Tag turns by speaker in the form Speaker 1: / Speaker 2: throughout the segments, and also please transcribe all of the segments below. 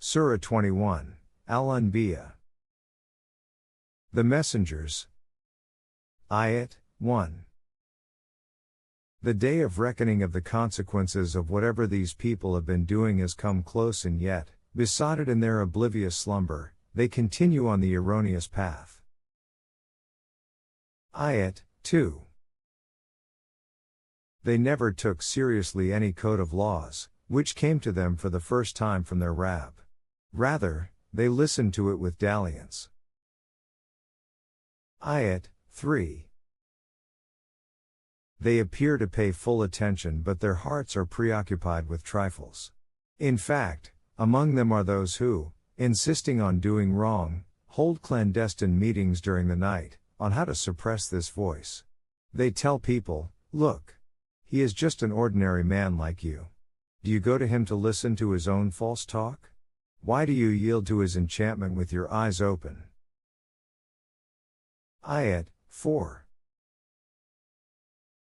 Speaker 1: Surah 21, Al-Anbiya. The Messengers. Ayat 1. The day of reckoning of the consequences of whatever these people have been doing has come close, and yet, besotted in their oblivious slumber, they continue on the erroneous path. Ayat 2. They never took seriously any code of laws, which came to them for the first time from their Rabb. Rather, they listened to it with dalliance. Ayat 3. They appear to pay full attention, but their hearts are preoccupied with trifles. In fact, among them are those who, insisting on doing wrong, hold clandestine meetings during the night, on how to suppress this voice. They tell people, "Look, he is just an ordinary man like you. Do you go to him to listen to his own false talk? Why do you yield to his enchantment with your eyes open?" Ayat 4.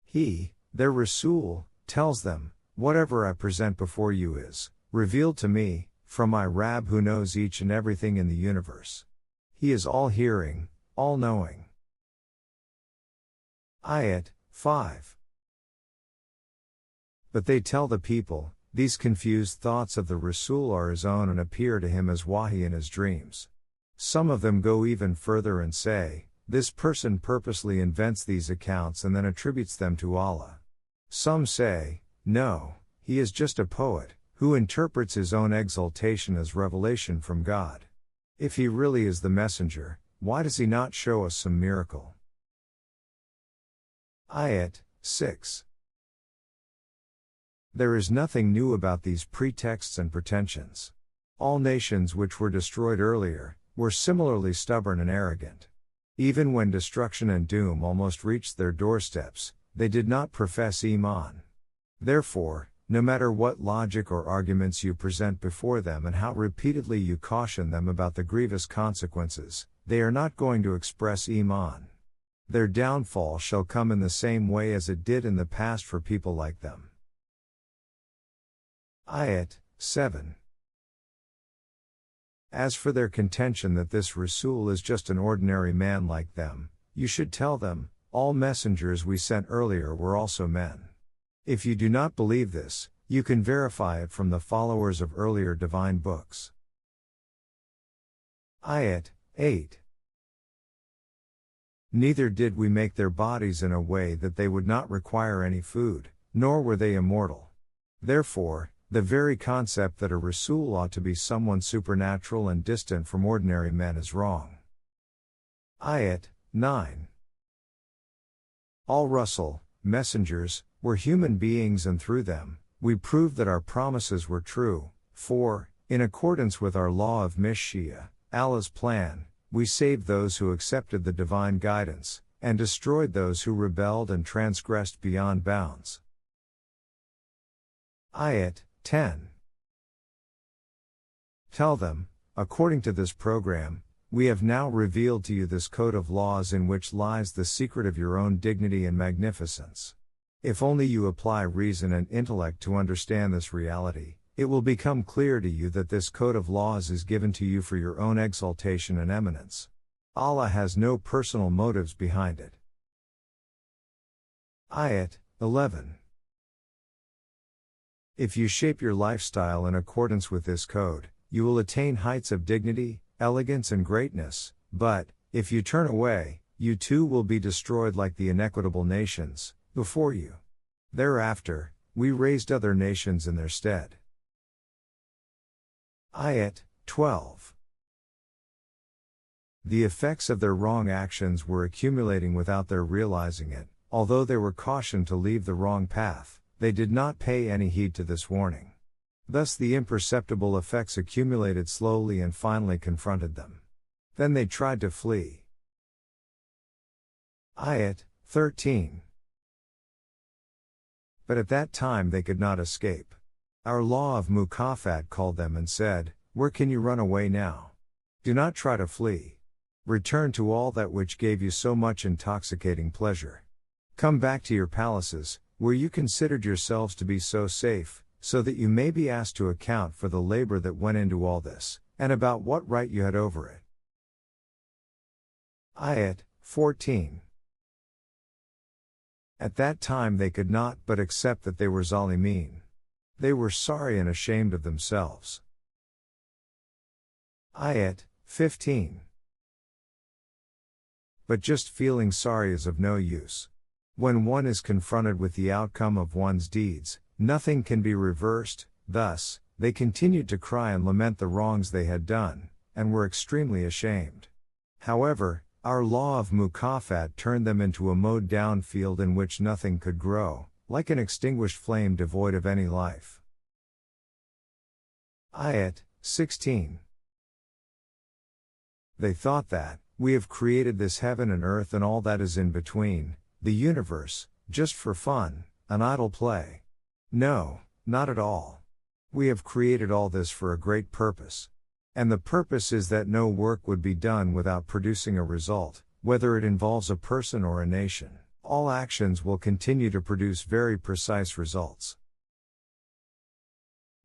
Speaker 1: He, their Rasul, tells them, "Whatever I present before you is revealed to me, from my Rabb who knows each and everything in the universe. He is all-hearing, all-knowing." Ayat 5. But they tell the people, these confused thoughts of the Rasul are his own and appear to him as wahi in his dreams. Some of them go even further and say, this person purposely invents these accounts and then attributes them to Allah. Some say, no, he is just a poet, who interprets his own exaltation as revelation from God. If he really is the messenger, why does he not show us some miracle? Ayat 6. There is nothing new about these pretexts and pretensions. All nations which were destroyed earlier, were similarly stubborn and arrogant. Even when destruction and doom almost reached their doorsteps, they did not profess Iman. Therefore, no matter what logic or arguments you present before them and how repeatedly you caution them about the grievous consequences, they are not going to express Iman. Their downfall shall come in the same way as it did in the past for people like them. Ayat 7. As for their contention that this Rasul is just an ordinary man like them, you should tell them, all messengers we sent earlier were also men. If you do not believe this, you can verify it from the followers of earlier divine books. Ayat 8. Neither did we make their bodies in a way that they would not require any food, nor were they immortal. Therefore, the very concept that a Rasul ought to be someone supernatural and distant from ordinary men is wrong. Ayat 9. All Rusul, messengers, were human beings, and through them, we proved that our promises were true, for, in accordance with our law of Mishia, Allah's plan, we saved those who accepted the divine guidance, and destroyed those who rebelled and transgressed beyond bounds. Ayat 10. Tell them, according to this program, we have now revealed to you this code of laws in which lies the secret of your own dignity and magnificence. If only you apply reason and intellect to understand this reality, it will become clear to you that this code of laws is given to you for your own exaltation and eminence. Allah has no personal motives behind it. Ayat 11. If you shape your lifestyle in accordance with this code, you will attain heights of dignity, elegance and greatness, but, if you turn away, you too will be destroyed like the inequitable nations before you. Thereafter, we raised other nations in their stead. Ayat 12. The effects of their wrong actions were accumulating without their realizing it. Although they were cautioned to leave the wrong path, they did not pay any heed to this warning. Thus the imperceptible effects accumulated slowly and finally confronted them. Then they tried to flee. Ayat 13. But at that time they could not escape. Our law of Mukafat called them and said, where can you run away now? Do not try to flee. Return to all that which gave you so much intoxicating pleasure. Come back to your palaces, where you considered yourselves to be so safe, so that you may be asked to account for the labor that went into all this, and about what right you had over it. Ayat 14. At that time they could not but accept that they were zalimeen. They were sorry and ashamed of themselves. Ayat 15. But just feeling sorry is of no use. When one is confronted with the outcome of one's deeds, nothing can be reversed. Thus, they continued to cry and lament the wrongs they had done, and were extremely ashamed. However, our law of mukafat turned them into a mowed-down field in which nothing could grow, like an extinguished flame devoid of any life. Ayat 16. They thought that, we have created this heaven and earth and all that is in between, the universe, just for fun, an idle play. No, not at all. We have created all this for a great purpose. And the purpose is that no work would be done without producing a result, whether it involves a person or a nation. All actions will continue to produce very precise results.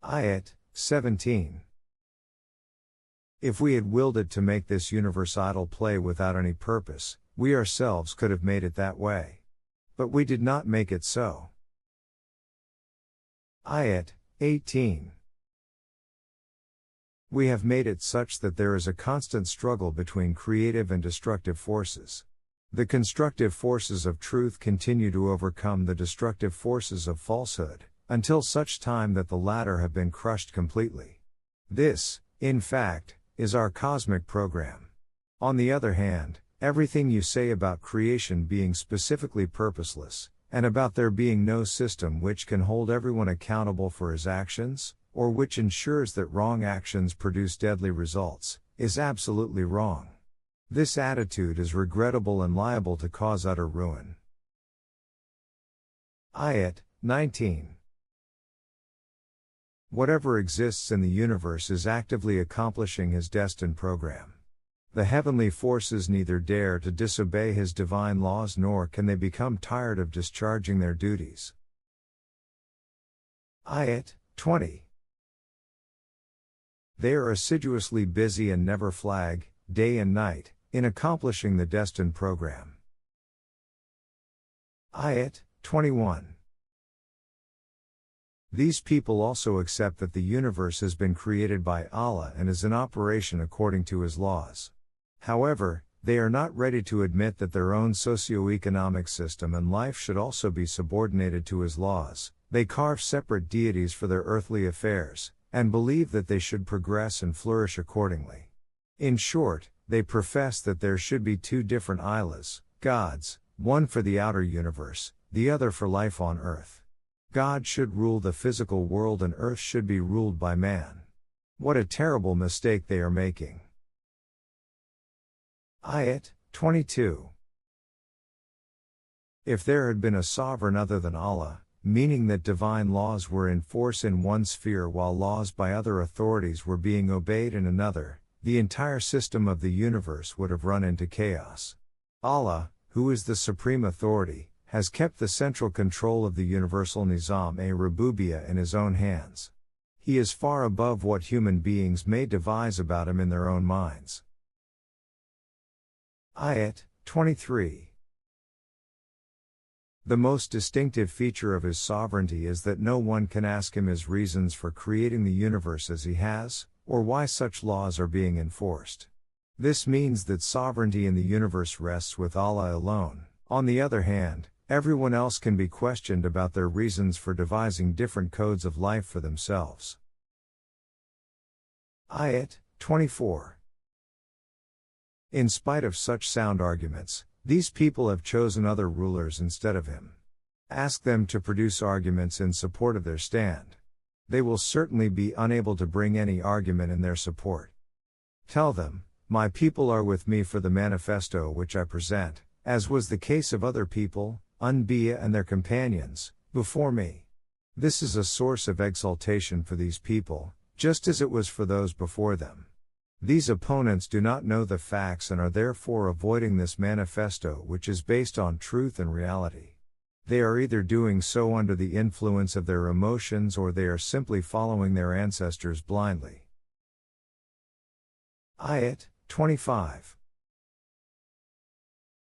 Speaker 1: Ayat 17. If we had willed it to make this universe idle play without any purpose, we ourselves could have made it that way. But we did not make it so. Ayat 18. We have made it such that there is a constant struggle between creative and destructive forces. The constructive forces of truth continue to overcome the destructive forces of falsehood, until such time that the latter have been crushed completely. This, in fact, is our cosmic program. On the other hand, everything you say about creation being specifically purposeless, and about there being no system which can hold everyone accountable for his actions, or which ensures that wrong actions produce deadly results, is absolutely wrong. This attitude is regrettable and liable to cause utter ruin. Ayat 19. Whatever exists in the universe is actively accomplishing his destined program. The heavenly forces neither dare to disobey his divine laws nor can they become tired of discharging their duties. Ayat 20. They are assiduously busy and never flag, day and night, in accomplishing the destined program. Ayat 21. These people also accept that the universe has been created by Allah and is in operation according to His laws. However, they are not ready to admit that their own socio-economic system and life should also be subordinated to His laws. They carve separate deities for their earthly affairs, and believe that they should progress and flourish accordingly. In short, they profess that there should be two different Ilahs, gods, one for the outer universe, the other for life on earth. God should rule the physical world and earth should be ruled by man. What a terrible mistake they are making. Ayat 22. If there had been a sovereign other than Allah, meaning that divine laws were in force in one sphere while laws by other authorities were being obeyed in another, the entire system of the universe would have run into chaos. Allah, who is the supreme authority, has kept the central control of the universal nizam-e-rububiyyah in His own hands. He is far above what human beings may devise about Him in their own minds. Ayat 23. The most distinctive feature of His sovereignty is that no one can ask Him His reasons for creating the universe as He has, or why such laws are being enforced. This means that sovereignty in the universe rests with Allah alone. On the other hand, everyone else can be questioned about their reasons for devising different codes of life for themselves. Ayat 24. In spite of such sound arguments, these people have chosen other rulers instead of Him. Ask them to produce arguments in support of their stand. They will certainly be unable to bring any argument in their support. Tell them, my people are with me for the manifesto which I present, as was the case of other people, Al-Anbiya and their companions, before me. This is a source of exaltation for these people, just as it was for those before them. These opponents do not know the facts and are therefore avoiding this manifesto which is based on truth and reality. They are either doing so under the influence of their emotions or they are simply following their ancestors blindly. Ayat 25.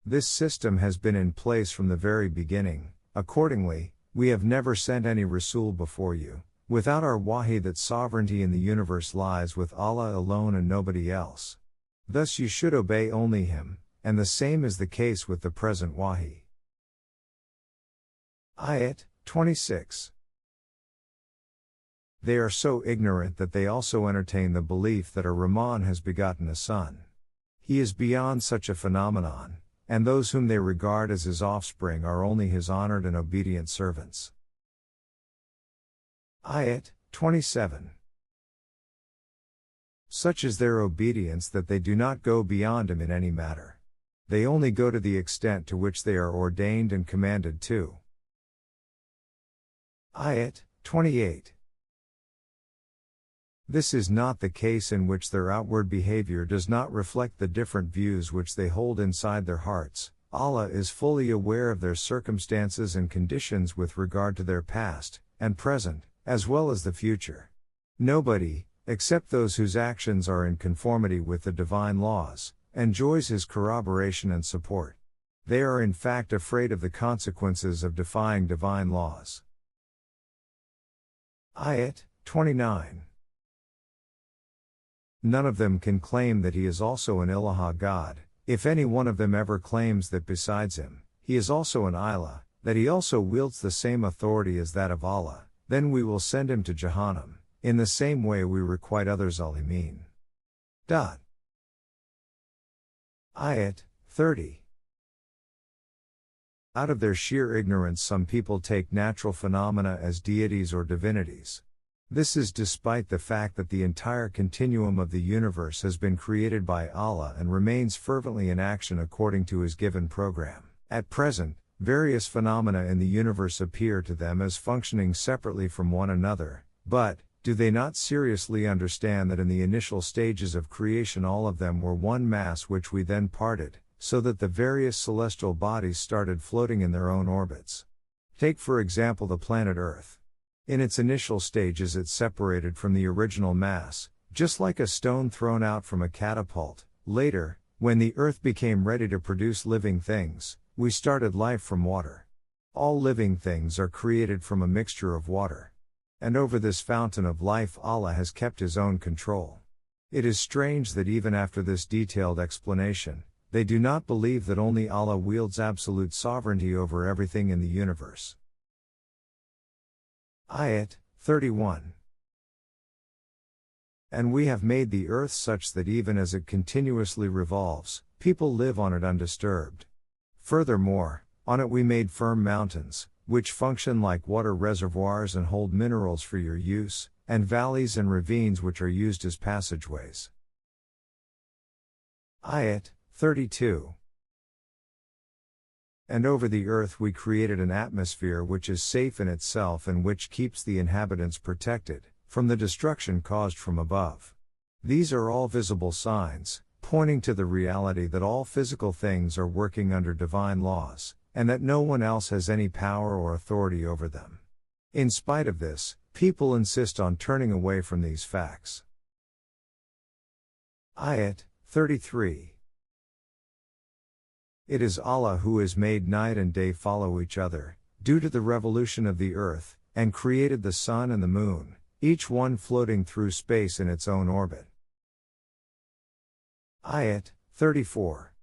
Speaker 1: This system has been in place from the very beginning. Accordingly, we have never sent any Rasul before you, without our wahi, that sovereignty in the universe lies with Allah alone and nobody else. Thus you should obey only Him, and the same is the case with the present wahi. Ayat 26. They are so ignorant that they also entertain the belief that a Rahman has begotten a son. He is beyond such a phenomenon, and those whom they regard as his offspring are only his honored and obedient servants. Ayat 27. Such is their obedience that they do not go beyond him in any matter. They only go to the extent to which they are ordained and commanded to. Ayat 28. This is not the case in which their outward behavior does not reflect the different views which they hold inside their hearts. Allah is fully aware of their circumstances and conditions with regard to their past and present, as well as the future. Nobody, except those whose actions are in conformity with the divine laws, enjoys His corroboration and support. They are in fact afraid of the consequences of defying divine laws. Ayat 29. None of them can claim that he is also an Ilaha God. If any one of them ever claims that besides him, he is also an Ilah, that he also wields the same authority as that of Allah, then we will send him to Jahannam, in the same way we requite other Zalimin. Ayat 30. Out of their sheer ignorance some people take natural phenomena as deities or divinities. This is despite the fact that the entire continuum of the universe has been created by Allah and remains fervently in action according to His given program. At present, various phenomena in the universe appear to them as functioning separately from one another, but, do they not seriously understand that in the initial stages of creation all of them were one mass which we then parted, so that the various celestial bodies started floating in their own orbits? Take for example the planet Earth. In its initial stages it separated from the original mass, just like a stone thrown out from a catapult. Later, when the Earth became ready to produce living things, we started life from water. All living things are created from a mixture of water. And over this fountain of life Allah has kept His own control. It is strange that even after this detailed explanation, they do not believe that only Allah wields absolute sovereignty over everything in the universe. Ayat 31. And we have made the earth such that even as it continuously revolves, people live on it undisturbed. Furthermore, on it we made firm mountains, which function like water reservoirs and hold minerals for your use, and valleys and ravines which are used as passageways. Ayat 32. And over the earth we created an atmosphere which is safe in itself and which keeps the inhabitants protected from the destruction caused from above. These are all visible signs, pointing to the reality that all physical things are working under divine laws, and that no one else has any power or authority over them. In spite of this, people insist on turning away from these facts. Ayat 33. It is Allah who has made night and day follow each other, due to the revolution of the earth, and created the sun and the moon, each one floating through space in its own orbit. Ayat 34.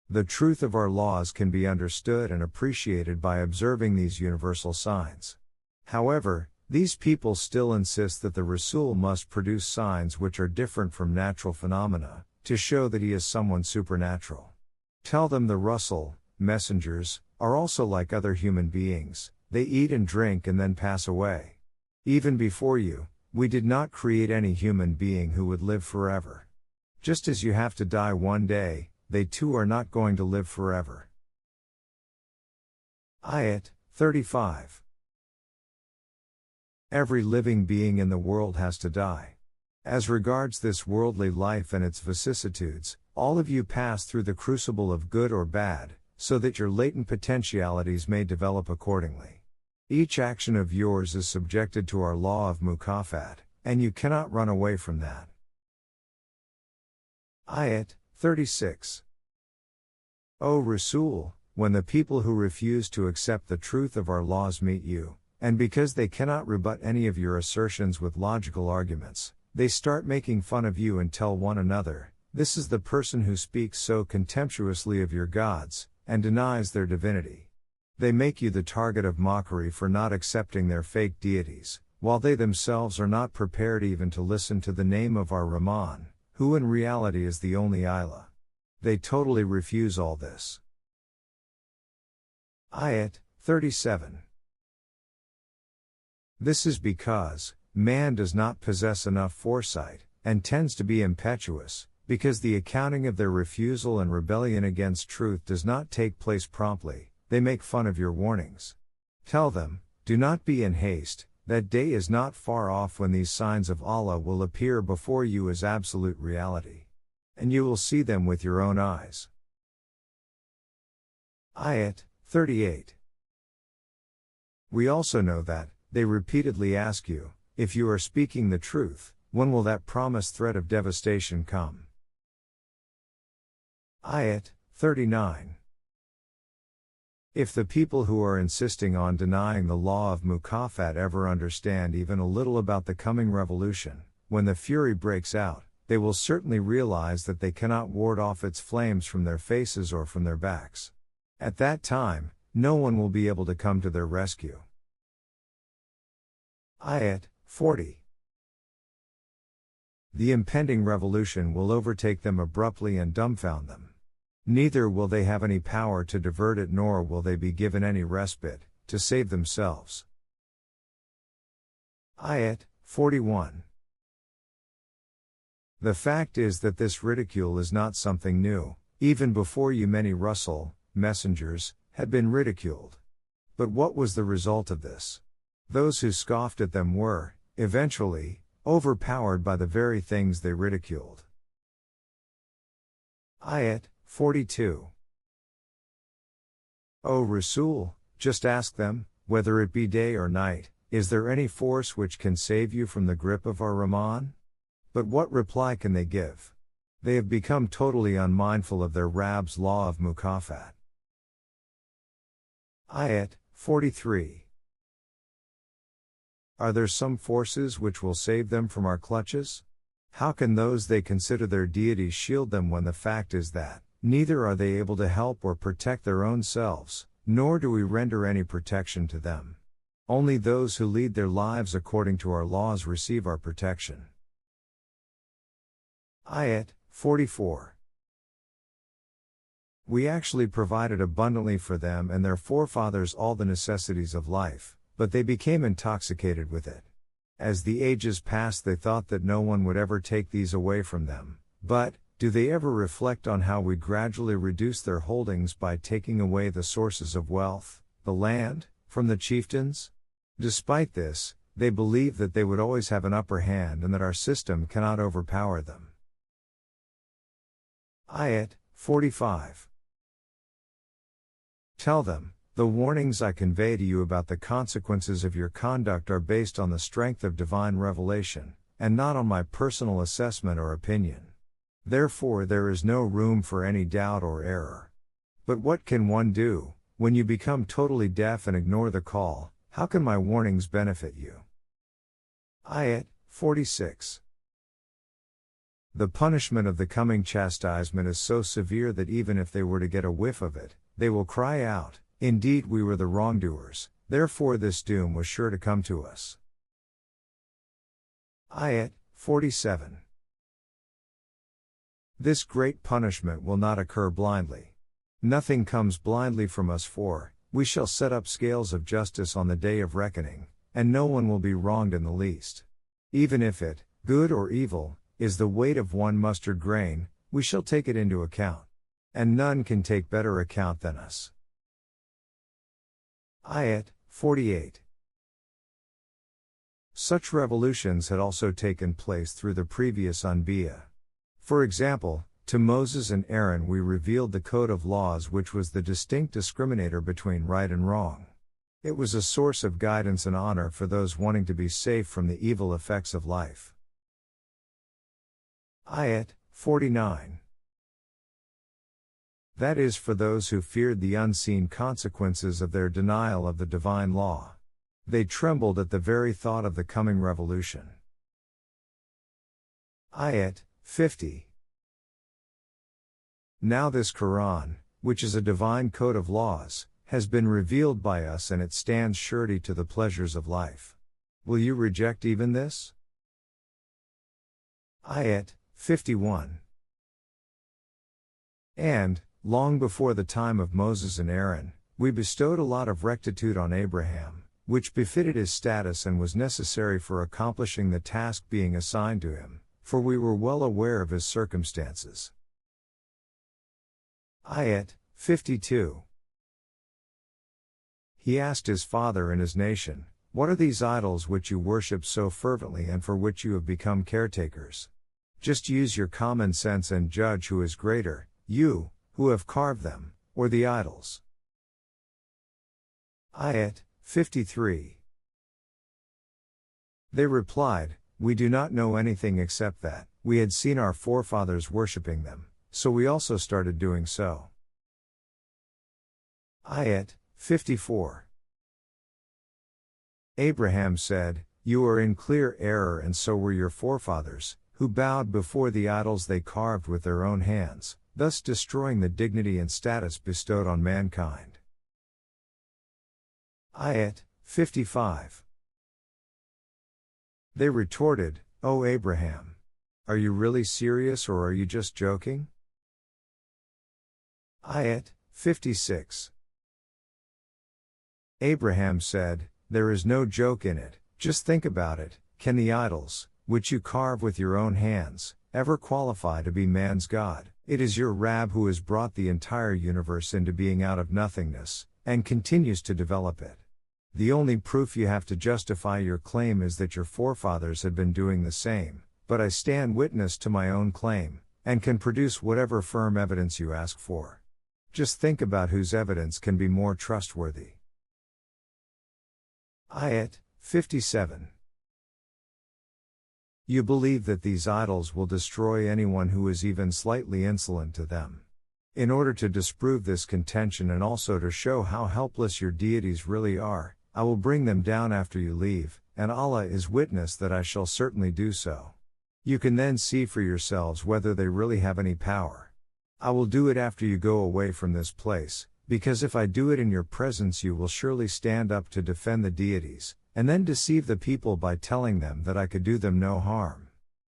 Speaker 1: The truth of our laws can be understood and appreciated by observing these universal signs. However, these people still insist that the Rasul must produce signs which are different from natural phenomena, to show that he is someone supernatural. Tell them the Rasul, messengers, are also like other human beings, they eat and drink and then pass away. Even before you, we did not create any human being who would live forever. Just as you have to die one day, they too are not going to live forever. Ayat 35. Every living being in the world has to die. As regards this worldly life and its vicissitudes, all of you pass through the crucible of good or bad, so that your latent potentialities may develop accordingly. Each action of yours is subjected to our law of mukafat, and you cannot run away from that. Ayat 36. O Rasul, when the people who refuse to accept the truth of our laws meet you, and because they cannot rebut any of your assertions with logical arguments, they start making fun of you and tell one another, "This is the person who speaks so contemptuously of your gods, and denies their divinity." They make you the target of mockery for not accepting their fake deities, while they themselves are not prepared even to listen to the name of our Rahman, who in reality is the only Ilah. They totally refuse all this. Ayat 37. This is because man does not possess enough foresight, and tends to be impetuous, because the accounting of their refusal and rebellion against truth does not take place promptly. They make fun of your warnings. Tell them, do not be in haste, that day is not far off when these signs of Allah will appear before you as absolute reality. And you will see them with your own eyes. Ayat 38. We also know that they repeatedly ask you, if you are speaking the truth, when will that promised threat of devastation come? Ayat 39. If the people who are insisting on denying the law of mukafat ever understand even a little about the coming revolution, when the fury breaks out, they will certainly realize that they cannot ward off its flames from their faces or from their backs. At that time, no one will be able to come to their rescue. Ayat 40. The impending revolution will overtake them abruptly and dumbfound them. Neither will they have any power to divert it, nor will they be given any respite to save themselves. Ayat 41. The fact is that this ridicule is not something new. Even before you many Rusul, messengers, had been ridiculed. But what was the result of this? Those who scoffed at them were, eventually, overpowered by the very things they ridiculed. Ayat 42. O Rasul, just ask them, whether it be day or night, is there any force which can save you from the grip of our Rahman? But what reply can they give? They have become totally unmindful of their Rabb's law of mukafat. Ayat 43. Are there some forces which will save them from our clutches? How can those they consider their deities shield them when the fact is that neither are they able to help or protect their own selves, nor do we render any protection to them. Only those who lead their lives according to our laws receive our protection. Ayat 44. We actually provided abundantly for them and their forefathers all the necessities of life, but they became intoxicated with it. As the ages passed, they thought that no one would ever take these away from them, but do they ever reflect on how we gradually reduce their holdings by taking away the sources of wealth, the land, from the chieftains? Despite this, they believe that they would always have an upper hand and that our system cannot overpower them. Ayat 45. Tell them, the warnings I convey to you about the consequences of your conduct are based on the strength of divine revelation, and not on my personal assessment or opinion. Therefore there is no room for any doubt or error. But what can one do, when you become totally deaf and ignore the call? How can my warnings benefit you? Ayat 46. The punishment of the coming chastisement is so severe that even if they were to get a whiff of it, they will cry out, "Indeed we were the wrongdoers, therefore this doom was sure to come to us." Ayat 47. This great punishment will not occur blindly. Nothing comes blindly from us, for we shall set up scales of justice on the day of reckoning, and no one will be wronged in the least. Even if it, good or evil, is the weight of one mustard grain, we shall take it into account. And none can take better account than us. Ayat 48. Such revolutions had also taken place through the previous Anbiya. For example, To Moses and Aaron we revealed the code of laws which was the distinct discriminator between right and wrong. It was a source of guidance and honor for those wanting to be safe from the evil effects of life. Ayat 49. That is for those who feared the unseen consequences of their denial of the divine law. They trembled at the very thought of the coming revolution. Ayat 50. Now this Qur'an, which is a divine code of laws, has been revealed by us and it stands surety to the pleasures of life. Will you reject even this? Ayat 51. And, long before the time of Moses and Aaron, we bestowed a lot of rectitude on Abraham, which befitted his status and was necessary for accomplishing the task being assigned to him, for we were well aware of his circumstances. Ayat 52. He asked his father and his nation, "What are these idols which you worship so fervently and for which you have become caretakers? Just use your common sense and judge who is greater, you, who have carved them, or the idols." Ayat 53. They replied, "We do not know anything except that we had seen our forefathers worshipping them, so we also started doing so." Ayat 54. Abraham said, "You are in clear error and so were your forefathers, who bowed before the idols they carved with their own hands, thus destroying the dignity and status bestowed on mankind." Ayat 55. They retorted, "O Abraham! Are you really serious or are you just joking?" Ayat 56. Abraham said, "There is no joke in it, just think about it. Can the idols, which you carve with your own hands, ever qualify to be man's God? It is your Rabb who has brought the entire universe into being out of nothingness, and continues to develop it. The only proof you have to justify your claim is that your forefathers had been doing the same, but I stand witness to my own claim, and can produce whatever firm evidence you ask for. Just think about whose evidence can be more trustworthy." Ayat 57. You believe that these idols will destroy anyone who is even slightly insolent to them. In order to disprove this contention and also to show how helpless your deities really are, I will bring them down after you leave, and Allah is witness that I shall certainly do so. You can then see for yourselves whether they really have any power. I will do it after you go away from this place, because if I do it in your presence you will surely stand up to defend the deities, and then deceive the people by telling them that I could do them no harm.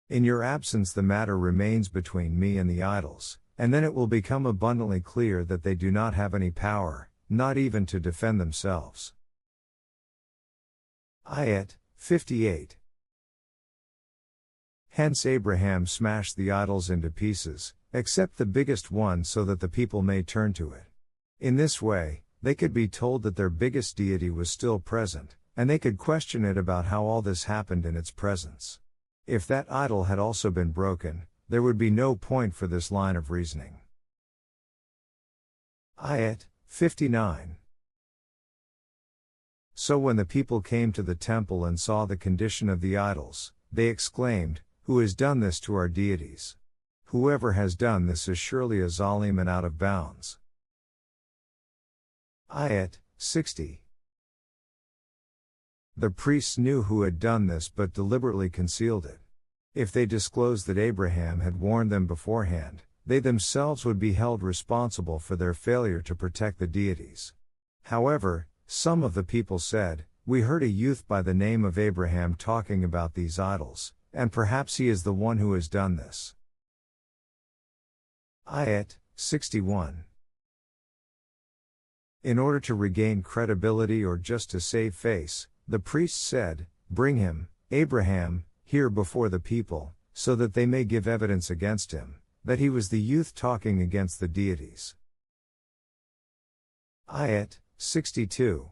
Speaker 1: In your absence the matter remains between me and the idols, and then it will become abundantly clear that they do not have any power, not even to defend themselves. Ayat 58. Hence Abraham smashed the idols into pieces, except the biggest one so that the people may turn to it. In this way, they could be told that their biggest deity was still present, and they could question it about how all this happened in its presence. If that idol had also been broken, there would be no point for this line of reasoning. Ayat 59. So when the people came to the temple and saw the condition of the idols, they exclaimed, "Who has done this to our deities? Whoever has done this is surely a zalim and out of bounds." Ayat 60. The priests knew who had done this but deliberately concealed it. If they disclosed that Abraham had warned them beforehand, they themselves would be held responsible for their failure to protect the deities. However, some of the people said, "We heard a youth by the name of Abraham talking about these idols, and perhaps he is the one who has done this." Ayat 61. In order to regain credibility or just to save face, the priests said, "Bring him, Abraham, here before the people, so that they may give evidence against him, that he was the youth talking against the deities." Ayat 62.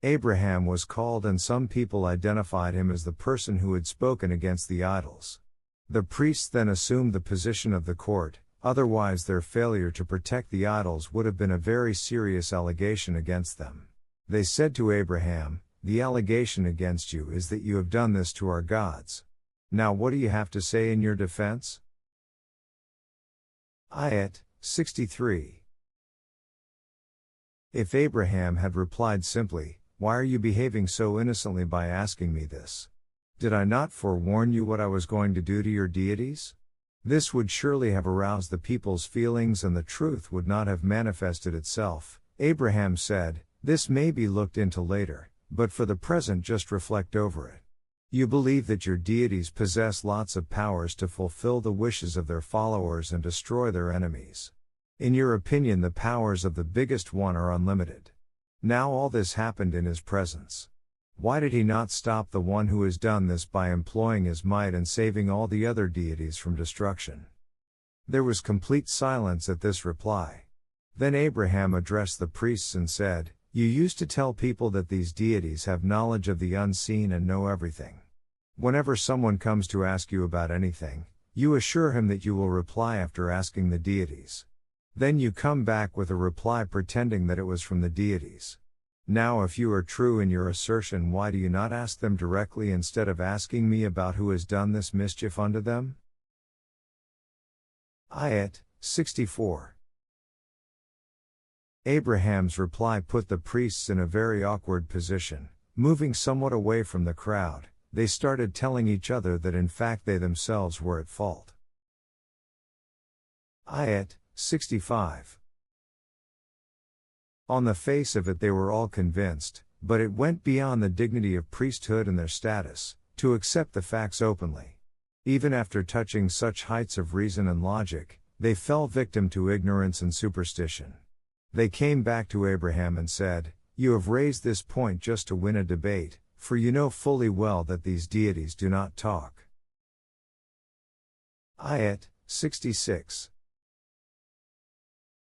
Speaker 1: Abraham was called and some people identified him as the person who had spoken against the idols. The priests then assumed the position of the court, otherwise their failure to protect the idols would have been a very serious allegation against them. They said to Abraham, "The allegation against you is that you have done this to our gods. Now what do you have to say in your defense?" Ayat 63. If Abraham had replied simply, "Why are you behaving so innocently by asking me this? Did I not forewarn you what I was going to do to your deities?" This would surely have aroused the people's feelings and the truth would not have manifested itself. Abraham said, "This may be looked into later, but for the present just reflect over it. You believe that your deities possess lots of powers to fulfill the wishes of their followers and destroy their enemies. In your opinion, the powers of the biggest one are unlimited. Now all this happened in his presence. Why did he not stop the one who has done this by employing his might and saving all the other deities from destruction?" There was complete silence at this reply. Then Abraham addressed the priests and said, "You used to tell people that these deities have knowledge of the unseen and know everything. Whenever someone comes to ask you about anything, you assure him that you will reply after asking the deities. Then you come back with a reply pretending that it was from the deities. Now if you are true in your assertion, why do you not ask them directly instead of asking me about who has done this mischief unto them?" Ayat 64. Abraham's reply put the priests in a very awkward position. Moving somewhat away from the crowd, they started telling each other that in fact they themselves were at fault. Ayat 65. On the face of it they were all convinced, but it went beyond the dignity of priesthood and their status, to accept the facts openly. Even after touching such heights of reason and logic, they fell victim to ignorance and superstition. They came back to Abraham and said, "You have raised this point just to win a debate, for you know fully well that these deities do not talk." Ayat 66.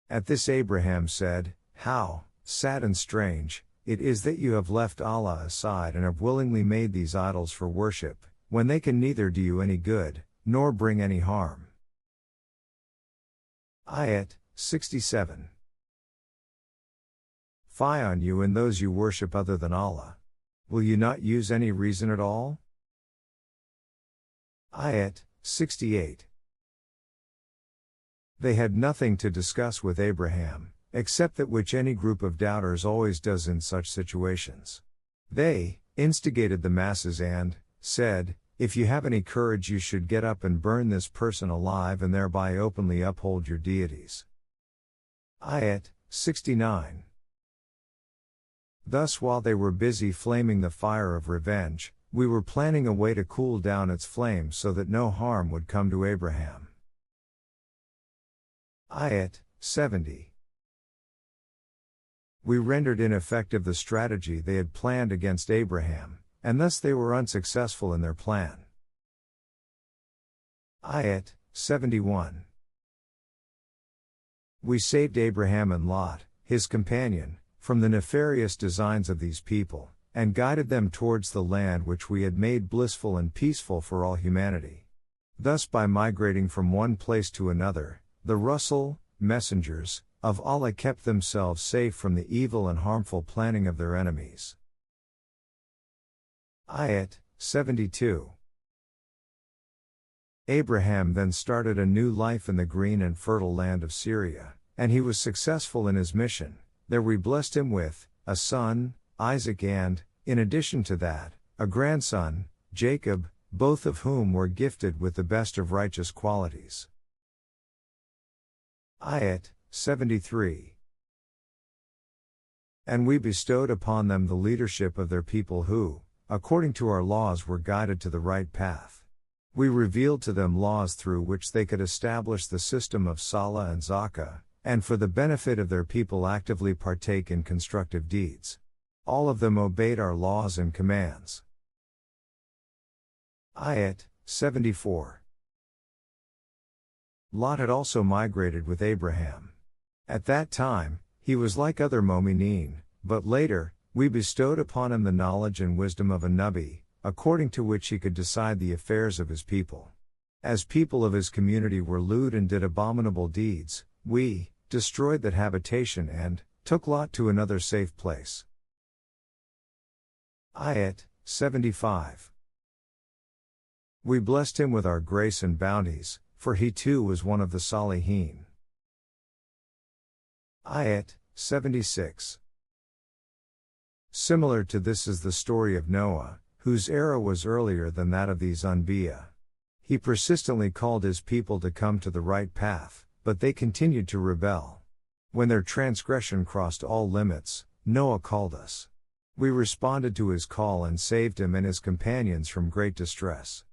Speaker 1: At this Abraham said, "How sad and strange it is that you have left Allah aside and have willingly made these idols for worship, when they can neither do you any good, nor bring any harm." Ayat 67. Fie on you and those you worship other than Allah. Will you not use any reason at all? Ayat 68. They had nothing to discuss with Abraham, except that which any group of doubters always does in such situations. They instigated the masses and said, "If you have any courage you should get up and burn this person alive and thereby openly uphold your deities." Ayat 69. Thus while they were busy flaming the fire of revenge, we were planning a way to cool down its flames so that no harm would come to Abraham. Ayat 70. We rendered ineffective the strategy they had planned against Abraham, and thus they were unsuccessful in their plan. Ayat 71. We saved Abraham and Lot, his companion, from the nefarious designs of these people, and guided them towards the land which we had made blissful and peaceful for all humanity. Thus by migrating from one place to another, the Rusul, messengers, of Allah kept themselves safe from the evil and harmful planning of their enemies. Ayat 72. Abraham then started a new life in the green and fertile land of Syria, and he was successful in his mission. There we blessed him with a son, Isaac, and, in addition to that, a grandson, Jacob, both of whom were gifted with the best of righteous qualities. Ayat 73. And we bestowed upon them the leadership of their people who, according to our laws, were guided to the right path. We revealed to them laws through which they could establish the system of Salah and Zakah, and for the benefit of their people actively partake in constructive deeds. All of them obeyed our laws and commands. Ayat 74. Lot had also migrated with Abraham. At that time, he was like other Momineen, but later, we bestowed upon him the knowledge and wisdom of a Nabi, according to which he could decide the affairs of his people. As people of his community were lewd and did abominable deeds, we destroyed that habitation and took Lot to another safe place. Ayat 75. We blessed him with our grace and bounties, for he too was one of the Salihin. Ayat 76. Similar to this is the story of Noah, whose era was earlier than that of these Anbiya. He persistently called his people to come to the right path, but they continued to rebel. When their transgression crossed all limits, Noah called us. We responded to his call and saved him and his companions from great distress.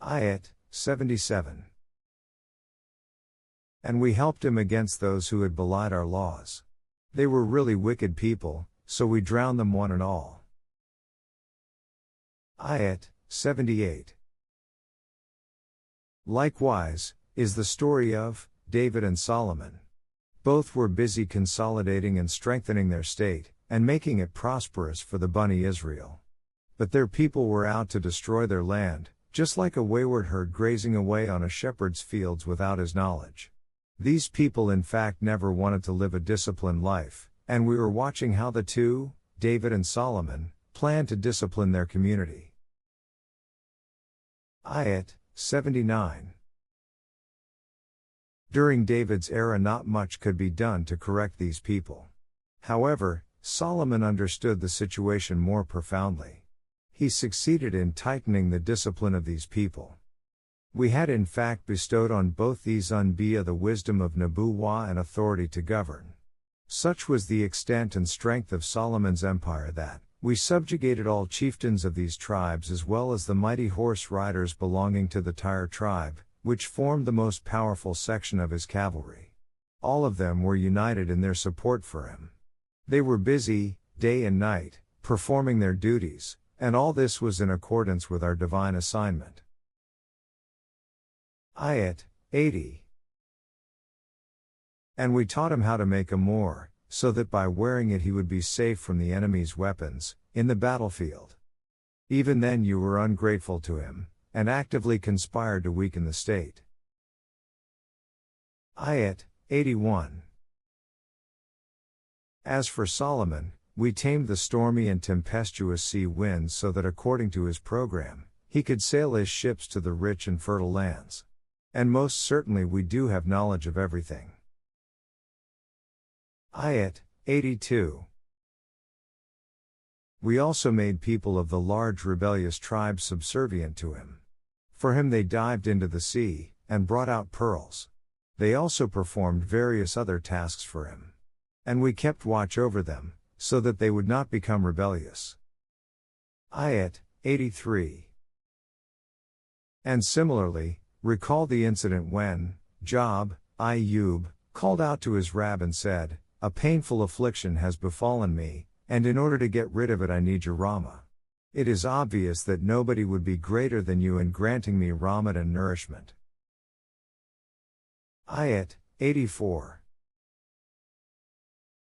Speaker 1: Ayat 77. And we helped him against those who had belied our laws. They were really wicked people, so we drowned them one and all. Ayat 78. Likewise, is the story of David and Solomon. Both were busy consolidating and strengthening their state, and making it prosperous for the Bani Israel. But their people were out to destroy their land, just like a wayward herd grazing away on a shepherd's fields without his knowledge. These people in fact never wanted to live a disciplined life, and we were watching how the two, David and Solomon, planned to discipline their community. Ayat 79. During David's era not much could be done to correct these people. However, Solomon understood the situation more profoundly. He succeeded in tightening the discipline of these people. We had in fact bestowed on both these Anbiya the wisdom of Nubuwah and authority to govern. Such was the extent and strength of Solomon's empire that we subjugated all chieftains of these tribes as well as the mighty horse riders belonging to the Tyre tribe, which formed the most powerful section of his cavalry. All of them were united in their support for him. They were busy, day and night, performing their duties, and all this was in accordance with our divine assignment. Ayat 80. And we taught him how to make a more, so that by wearing it he would be safe from the enemy's weapons, in the battlefield. Even then you were ungrateful to him, and actively conspired to weaken the state. Ayat 81. As for Solomon, we tamed the stormy and tempestuous sea winds so that according to his program, he could sail his ships to the rich and fertile lands. And most certainly we do have knowledge of everything. Ayat 82. We also made people of the large rebellious tribes subservient to him. For him they dived into the sea, and brought out pearls. They also performed various other tasks for him. And we kept watch over them, so that they would not become rebellious. Ayat 83. And similarly, recall the incident when Job, Ayyub, called out to his Rabb and said, "A painful affliction has befallen me, and in order to get rid of it I need your Rahmah. It is obvious that nobody would be greater than you in granting me Rahmat and nourishment." Ayat 84.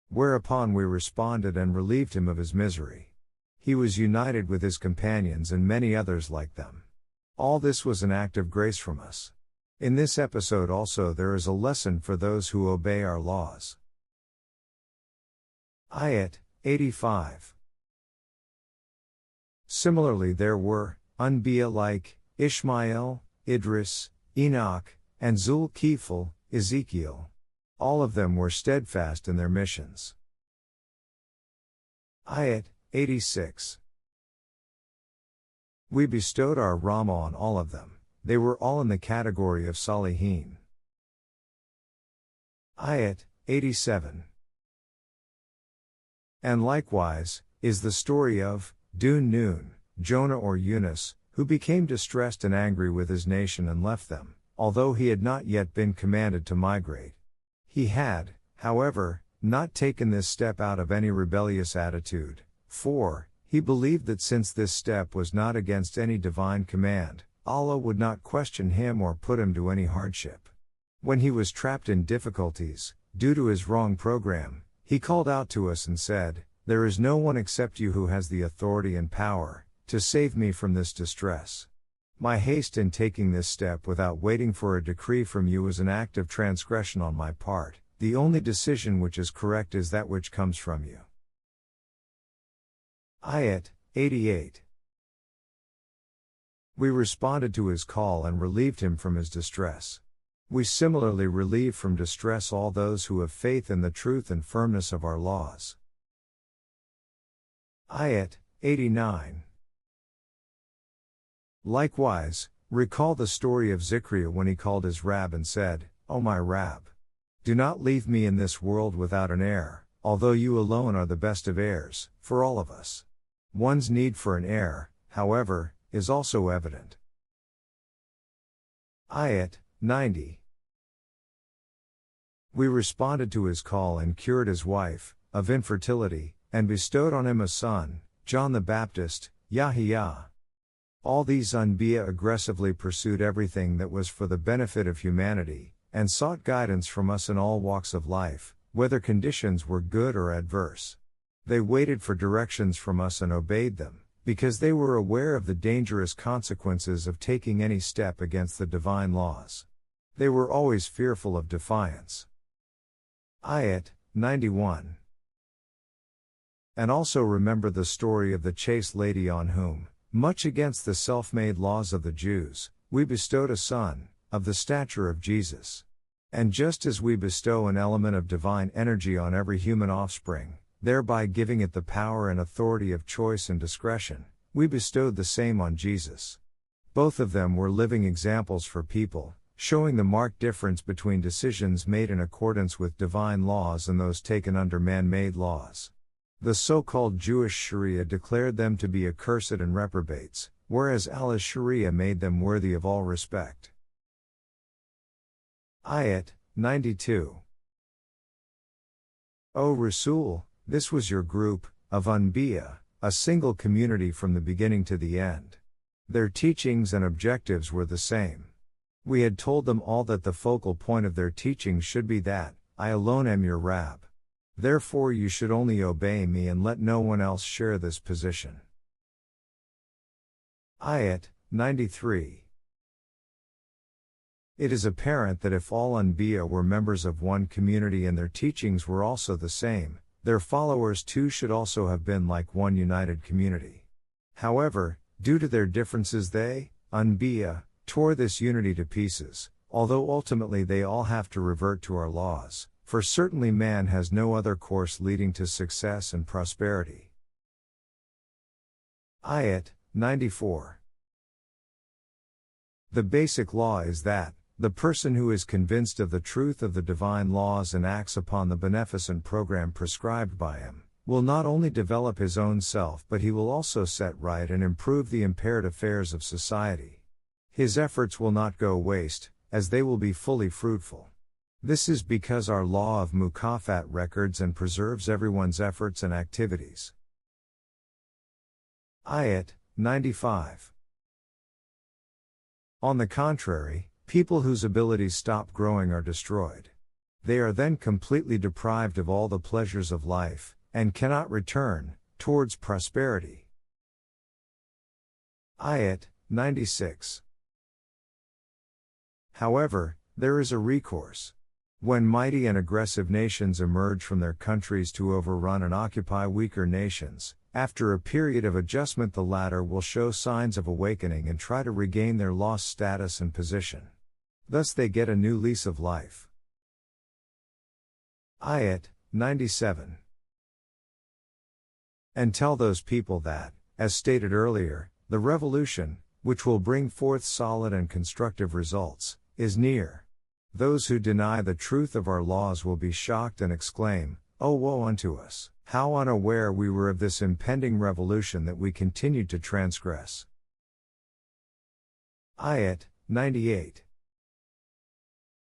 Speaker 1: Whereupon we responded and relieved him of his misery. He was united with his companions and many others like them. All this was an act of grace from us. In this episode also there is a lesson for those who obey our laws. Ayat 85. Similarly there were Anbiya like Ishmael, Idris, Enoch, and Zul-Kifl, Ezekiel. All of them were steadfast in their missions. Ayat 86. We bestowed our Rahmah on all of them, they were all in the category of Salihin. Ayat 87. And likewise, is the story of Nun, Jonah or Yunus, who became distressed and angry with his nation and left them, although he had not yet been commanded to migrate. He had, however, not taken this step out of any rebellious attitude, for he believed that since this step was not against any divine command, Allah would not question him or put him to any hardship. When he was trapped in difficulties, due to his wrong program, he called out to us and said, "There is no one except you who has the authority and power to save me from this distress." My haste in taking this step without waiting for a decree from you is an act of transgression on my part. The only decision which is correct is that which comes from you. Ayat 88. We responded to his call and relieved him from his distress. We similarly relieve from distress all those who have faith in the truth and firmness of our laws. Ayat 89. Likewise, recall the story of Zikriya when he called his Rab and said, O my Rab! Do not leave me in this world without an heir, although you alone are the best of heirs, for all of us. One's need for an heir, however, is also evident. Ayat 90. We responded to his call and cured his wife of infertility, and bestowed on him a son, John the Baptist, Yahya. All these Anbiya aggressively pursued everything that was for the benefit of humanity, and sought guidance from us in all walks of life, whether conditions were good or adverse. They waited for directions from us and obeyed them, because they were aware of the dangerous consequences of taking any step against the divine laws. They were always fearful of defiance. Ayat 91. And also remember the story of the chaste lady on whom, much against the self-made laws of the Jews, we bestowed a son, of the stature of Jesus. And just as we bestow an element of divine energy on every human offspring, thereby giving it the power and authority of choice and discretion, we bestowed the same on Jesus. Both of them were living examples for people, showing the marked difference between decisions made in accordance with divine laws and those taken under man-made laws. The so-called Jewish Sharia declared them to be accursed and reprobates, whereas Allah's Sharia made them worthy of all respect. Ayat 92. O Rasul, this was your group, of Anbiya, a single community from the beginning to the end. Their teachings and objectives were the same. We had told them all that the focal point of their teachings should be that, I alone am your Rab. Therefore you should only obey me and let no one else share this position. Ayat 93. It is apparent that if all Anbiya were members of one community and their teachings were also the same, their followers too should also have been like one united community. However, due to their differences they, Anbiya, tore this unity to pieces, although ultimately they all have to revert to our laws, for certainly man has no other course leading to success and prosperity. Ayat 94. The basic law is that, the person who is convinced of the truth of the divine laws and acts upon the beneficent program prescribed by him, will not only develop his own self but he will also set right and improve the impaired affairs of society. His efforts will not go waste, as they will be fully fruitful. This is because our law of mukafat records and preserves everyone's efforts and activities. Ayat 95. On the contrary, people whose abilities stop growing are destroyed. They are then completely deprived of all the pleasures of life, and cannot return towards prosperity. Ayat 96. However, there is a recourse. When mighty and aggressive nations emerge from their countries to overrun and occupy weaker nations, after a period of adjustment the latter will show signs of awakening and try to regain their lost status and position. Thus they get a new lease of life. Ayat 97. And tell those people that, as stated earlier, the revolution, which will bring forth solid and constructive results, is near. Those who deny the truth of our laws will be shocked and exclaim, "Oh woe unto us, how unaware we were of this impending revolution that we continued to transgress." Ayat 98.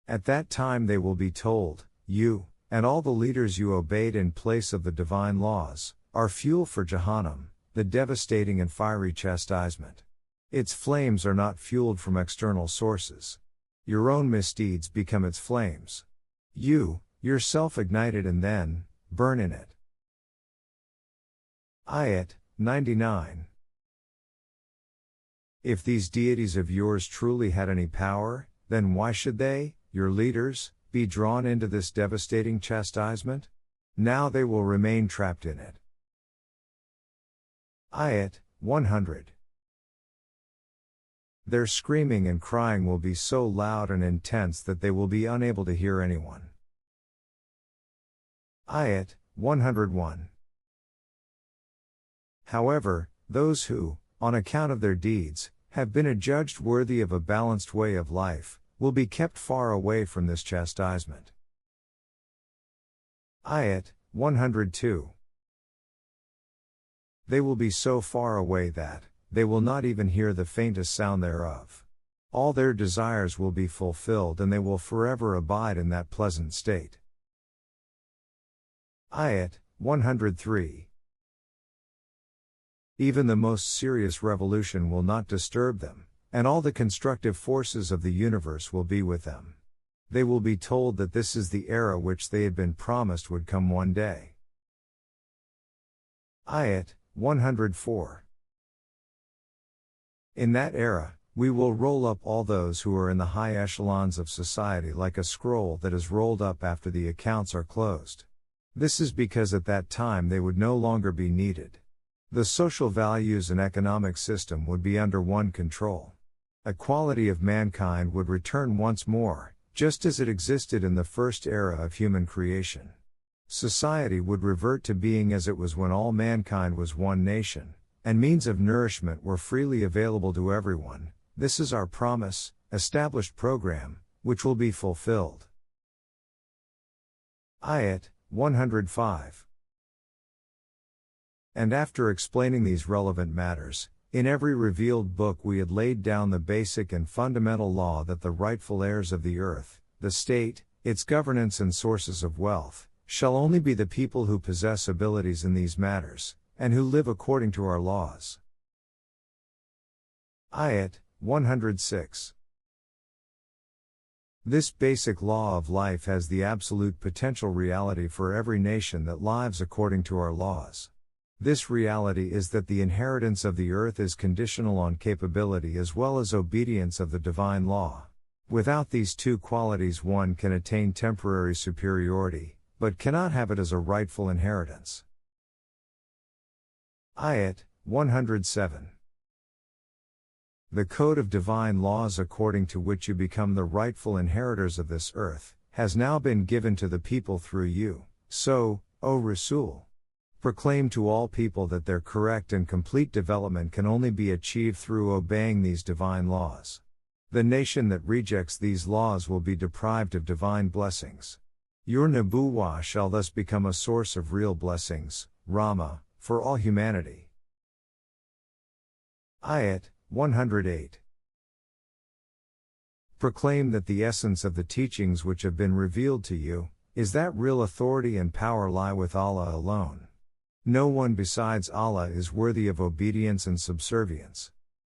Speaker 1: At that time they will be told, you, and all the leaders you obeyed in place of the divine laws, are fuel for Jahannam, the devastating and fiery chastisement. Its flames are not fueled from external sources. Your own misdeeds become its flames. You, yourself ignite it and then, burn in it. Ayat 99. If these deities of yours truly had any power, then why should they, your leaders, be drawn into this devastating chastisement? Now they will remain trapped in it. Ayat 100. Their screaming and crying will be so loud and intense that they will be unable to hear anyone. Ayat 101. However, those who, on account of their deeds, have been adjudged worthy of a balanced way of life, will be kept far away from this chastisement. Ayat 102. They will be so far away that they will not even hear the faintest sound thereof. All their desires will be fulfilled and they will forever abide in that pleasant state. Ayat 103. Even the most serious revolution will not disturb them, and all the constructive forces of the universe will be with them. They will be told that this is the era which they had been promised would come one day. Ayat 104. In that era, we will roll up all those who are in the high echelons of society like a scroll that is rolled up after the accounts are closed. This is because at that time they would no longer be needed. The social values and economic system would be under one control. Equality of mankind would return once more, just as it existed in the first era of human creation. Society would revert to being as it was when all mankind was one nation, and means of nourishment were freely available to everyone. This is our promise, established program, which will be fulfilled. Ayat 105. And after explaining these relevant matters, in every revealed book we had laid down the basic and fundamental law that the rightful heirs of the earth, the state, its governance and sources of wealth, shall only be the people who possess abilities in these matters, and who live according to our laws. Ayat 106. This basic law of life has the absolute potential reality for every nation that lives according to our laws. This reality is that the inheritance of the earth is conditional on capability as well as obedience of the divine law. Without these two qualities one can attain temporary superiority, but cannot have it as a rightful inheritance. Ayat 107. The code of divine laws according to which you become the rightful inheritors of this earth, has now been given to the people through you, so, O Rasul, proclaim to all people that their correct and complete development can only be achieved through obeying these divine laws. The nation that rejects these laws will be deprived of divine blessings. Your Nubuwah shall thus become a source of real blessings, Rahmah, for all humanity. Ayat 108. Proclaim that the essence of the teachings which have been revealed to you, is that real authority and power lie with Allah alone. No one besides Allah is worthy of obedience and subservience.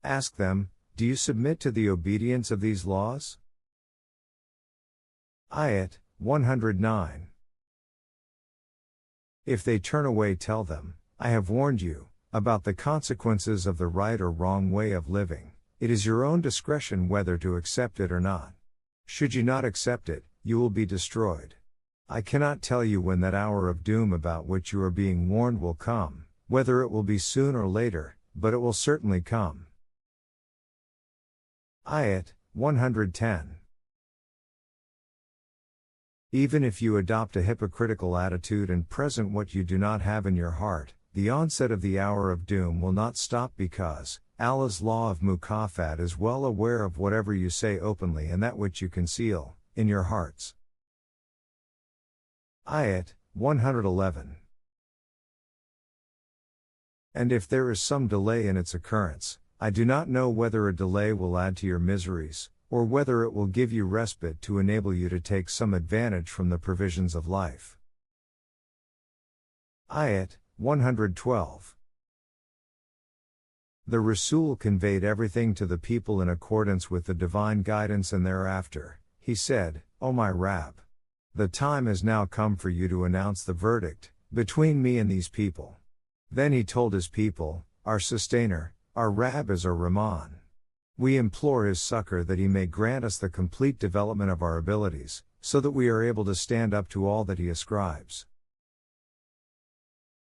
Speaker 1: Ask them, do you submit to the obedience of these laws? Ayat 109. If they turn away, tell them, I have warned you about the consequences of the right or wrong way of living. It is your own discretion whether to accept it or not. Should you not accept it, you will be destroyed. I cannot tell you when that hour of doom about which you are being warned will come, whether it will be soon or later, but it will certainly come. Ayat 110. Even if you adopt a hypocritical attitude and present what you do not have in your heart, the onset of the hour of doom will not stop because Allah's law of mukafat is well aware of whatever you say openly and that which you conceal in your hearts. Ayat 111. And if there is some delay in its occurrence, I do not know whether a delay will add to your miseries, or whether it will give you respite to enable you to take some advantage from the provisions of life. Ayat 112. The Rasul conveyed everything to the people in accordance with the divine guidance, and thereafter, he said, O my Rabb, the time has now come for you to announce the verdict between me and these people. Then he told his people, our sustainer, our Rabb is our Rahman. We implore His succor that He may grant us the complete development of our abilities, so that we are able to stand up to all that He ascribes.